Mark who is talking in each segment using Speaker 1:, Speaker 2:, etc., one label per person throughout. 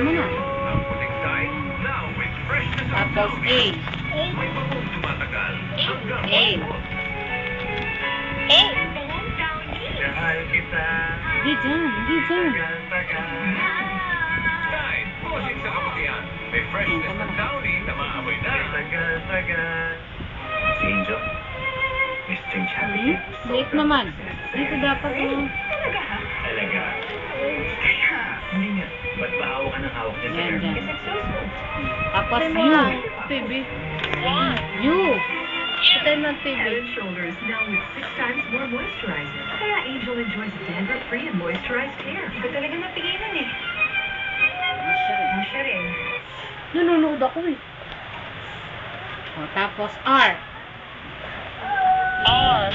Speaker 1: mo na. Tapos A. A.
Speaker 2: Mahal kita.
Speaker 1: Hindi dyan, hindi dyan.
Speaker 3: Kahit posing sa kabutihan, may freshness ng downy na maamoy na.
Speaker 2: Tagal. Si Angel. May strange habit eh.
Speaker 1: Late naman. Dito dapat yung...
Speaker 2: Talaga. Hindi nga. Ba't ba hawak ka ng hawak niya sa
Speaker 1: Yan,
Speaker 2: hair?
Speaker 1: dyan. Tapos U.
Speaker 4: TV.
Speaker 1: U.
Speaker 4: Patay ng TV.
Speaker 5: Head and Shoulders now with 6 times more moisturizer. Kaya Angel enjoys dandruff-free and moisturized hair. Hindi ko talaga napigilan eh. Masya rin.
Speaker 4: Nanonood ako eh.
Speaker 1: O, tapos R.
Speaker 4: R.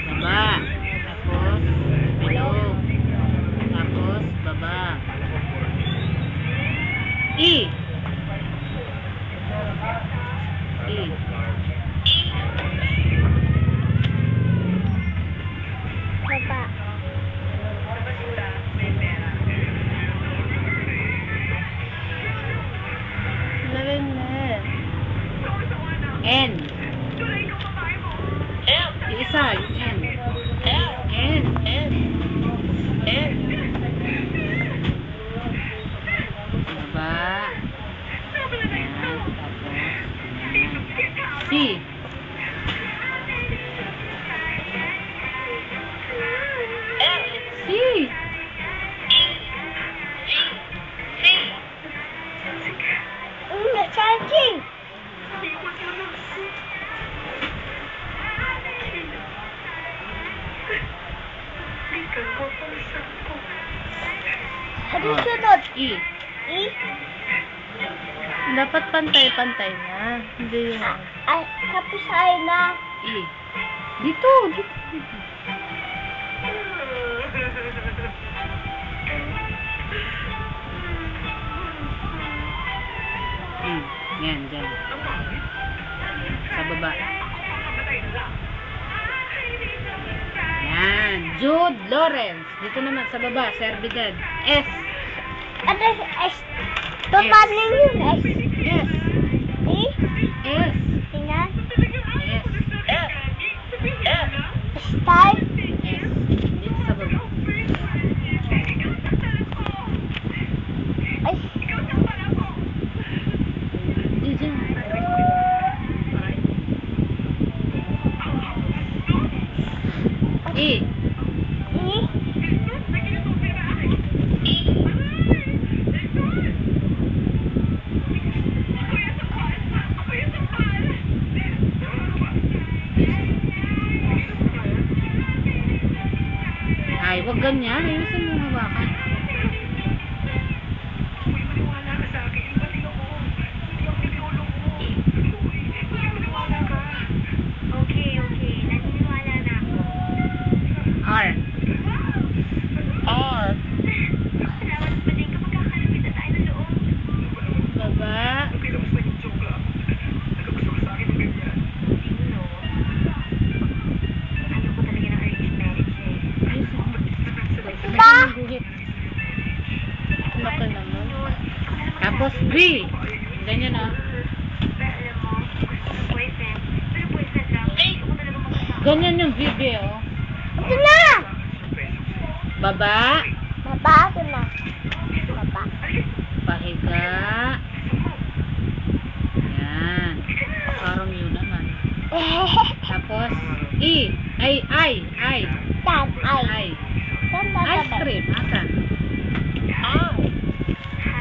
Speaker 1: Baba. Tapos, below. Tapos, baba. E. E.
Speaker 6: Baba.
Speaker 4: Lalin na.
Speaker 1: N.
Speaker 4: M.
Speaker 1: Yung isa, yung N.
Speaker 4: M.
Speaker 1: N.
Speaker 4: M. M.
Speaker 1: Baba. Yan. Tapos, yan. C. C.
Speaker 6: Charging. Ano sunod?
Speaker 1: E.
Speaker 6: E?
Speaker 4: Dapat pantay-pantay na. Hindi yung...
Speaker 6: Ay, tapos ay na.
Speaker 1: E. Dito, dito, dito. Yan, dyan. Sa baba. Yan. Jude Lawrence. Dito naman, sa baba. Servidad. S.
Speaker 6: Ano S? Paano yun S?
Speaker 1: S.
Speaker 6: E?
Speaker 1: S.
Speaker 6: Tingnan.
Speaker 1: S.
Speaker 4: F. F.
Speaker 6: Style.
Speaker 1: S. Dito sa baba.
Speaker 6: Ay.
Speaker 1: Dito dyan. E.
Speaker 6: E?
Speaker 1: Ay, wag ganyan. Ayusin mo hawakan.
Speaker 6: Okay. Naniniwala na ako.
Speaker 1: R.
Speaker 4: R.
Speaker 6: Salamat pa din kapag kakalapit na tayo ng loob.
Speaker 1: Baba.
Speaker 6: Ayaw ko talaga ng arranged marriage eh.
Speaker 1: Ba?
Speaker 4: Laki naman.
Speaker 1: Tapos B. Ganyan o.
Speaker 6: Pero alam mo, boyfriend. Pero boyfriend lang. Gusto ko talaga makasama.
Speaker 1: Ganyan yung VB o.
Speaker 6: Ito na!
Speaker 1: Baba.
Speaker 6: Baba ko na. Baba.
Speaker 1: Pahiga. Yan. Parang yun naman. Tapos E. I.
Speaker 6: Tan, ay.
Speaker 1: I.
Speaker 6: Tan ba
Speaker 1: Ice cream. Asan?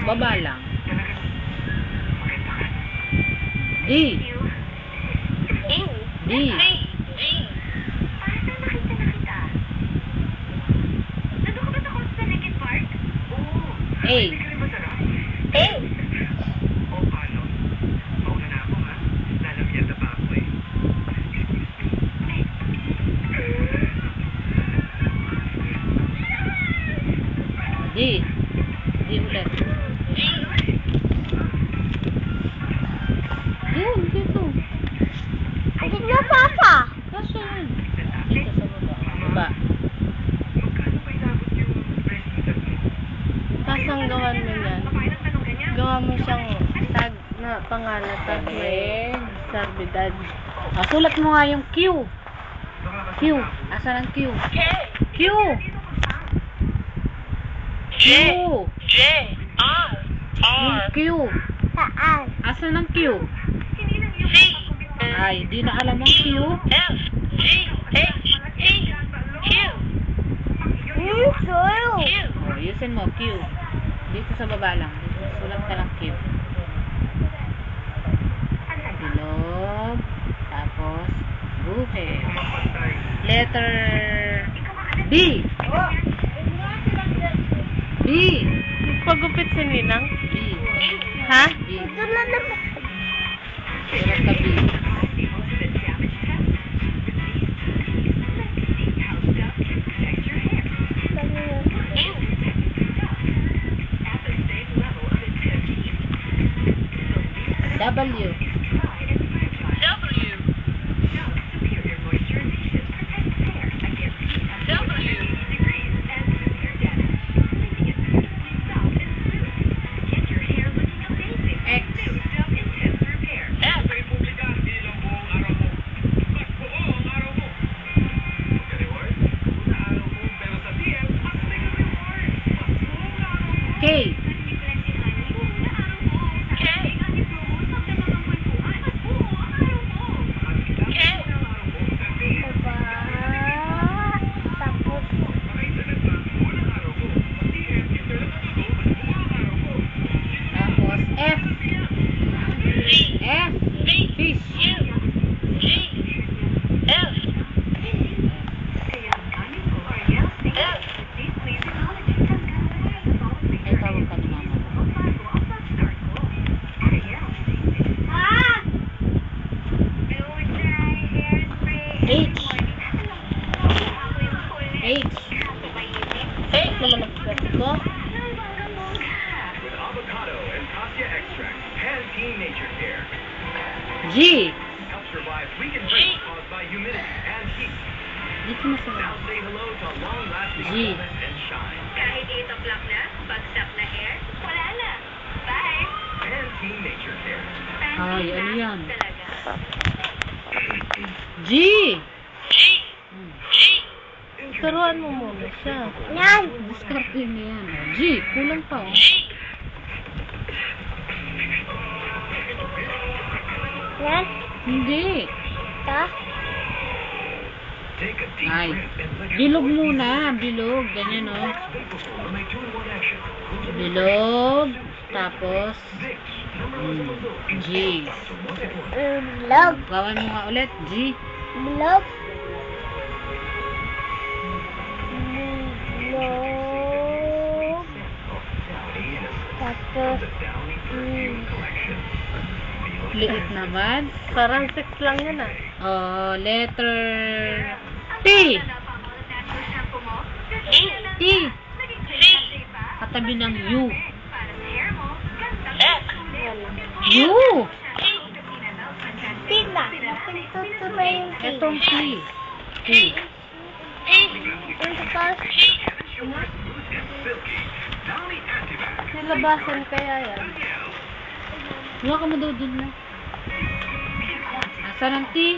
Speaker 1: Baba lang. D. D.
Speaker 6: Parang nakita na kita. Nandun ka ba sa Costa Naked Park? Oo.
Speaker 1: A.
Speaker 6: Eh!
Speaker 2: O, paano? Mauna na ako, ha? Lalagyan na pa ako, eh.
Speaker 1: D. D ulit. Yun, dito.
Speaker 6: Asin na, Papa!
Speaker 1: Kasya yan. Dito sa baba. Baba.
Speaker 4: Ginawa mo siyang tag na pangalan. Tag may
Speaker 1: Galing.
Speaker 4: Serbidad.
Speaker 1: Sulat mo nga yung Q. Q. Asan ang Q? Q. Q. Yung Q.
Speaker 6: Saan?
Speaker 1: Asan ang Q? Ay, di na alam ang Q. Oh, yusin mo, Q. Dito sa baba lang. Sulat ka lang Q. Bilog. Tapos, buhe. Letter B. B.
Speaker 4: Pagupit si Ninang?
Speaker 1: B.
Speaker 4: Ha?
Speaker 1: B. Sulat ka B. W. X. K. Tapos F. F. Fish. Ay, tawag ka ni mama. H. H.
Speaker 4: Naman ang pwet ko.
Speaker 3: With avocado and cassia extract, Pantene Nature Care
Speaker 1: G.
Speaker 3: helps revive weakened brains caused by humidity and heat.
Speaker 1: Dito na sa
Speaker 3: Now say hello to long-lasting
Speaker 1: G.
Speaker 3: fullness and shine.
Speaker 6: Kahit 8 o'clock na, bagsak na hair, wala na. Bye!
Speaker 3: Pantene Nature Care.
Speaker 1: Ay, ano yan?
Speaker 6: Talaga.
Speaker 1: G.
Speaker 4: Turuan mo muna siya.
Speaker 1: Discarte na yan. Oh. G. Kulang pa. Oh.
Speaker 6: Yan?
Speaker 1: Hindi.
Speaker 6: Ta?
Speaker 3: Take a deep
Speaker 1: Ay.
Speaker 3: breath and let your
Speaker 1: Bilog
Speaker 3: voice
Speaker 1: muna. Bilog. Ganyan, oh.
Speaker 3: Vaporful will make 2-in-1 action.
Speaker 1: Bilog. Tapos,
Speaker 3: Vicks, number one in the world.
Speaker 1: G.
Speaker 3: So once at once.
Speaker 6: Vlog.
Speaker 1: Gawan mo nga ulit. G.
Speaker 6: Vlog. Tapos,
Speaker 3: The Downy Perfume Collection.
Speaker 1: Liit naman.
Speaker 4: Parang 6 lang yun ah.
Speaker 1: Oh, letter T. T. Katabi ng U. U.
Speaker 6: tina. Napintuto ba yung
Speaker 1: Etong T. T.
Speaker 6: Tapos,
Speaker 3: Downy Antibac.
Speaker 4: Nilabasan kaya yan.
Speaker 1: Huwag ka mo daw dun mo. Asan ang T?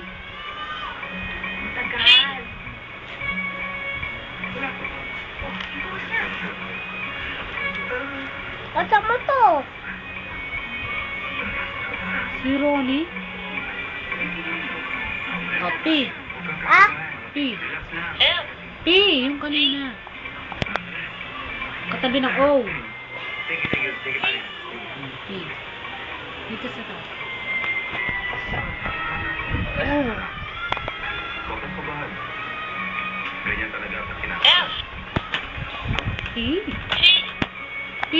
Speaker 6: tagal. Kasak mo to.
Speaker 1: Si Ronnie? Oh, P.
Speaker 6: Ah?
Speaker 1: P. P. Yung kanina. Katabi ng O. P. Dito sa taas.
Speaker 3: Huwag kang kabahan. Ganyan talaga pag kinakabahan.
Speaker 1: P. P.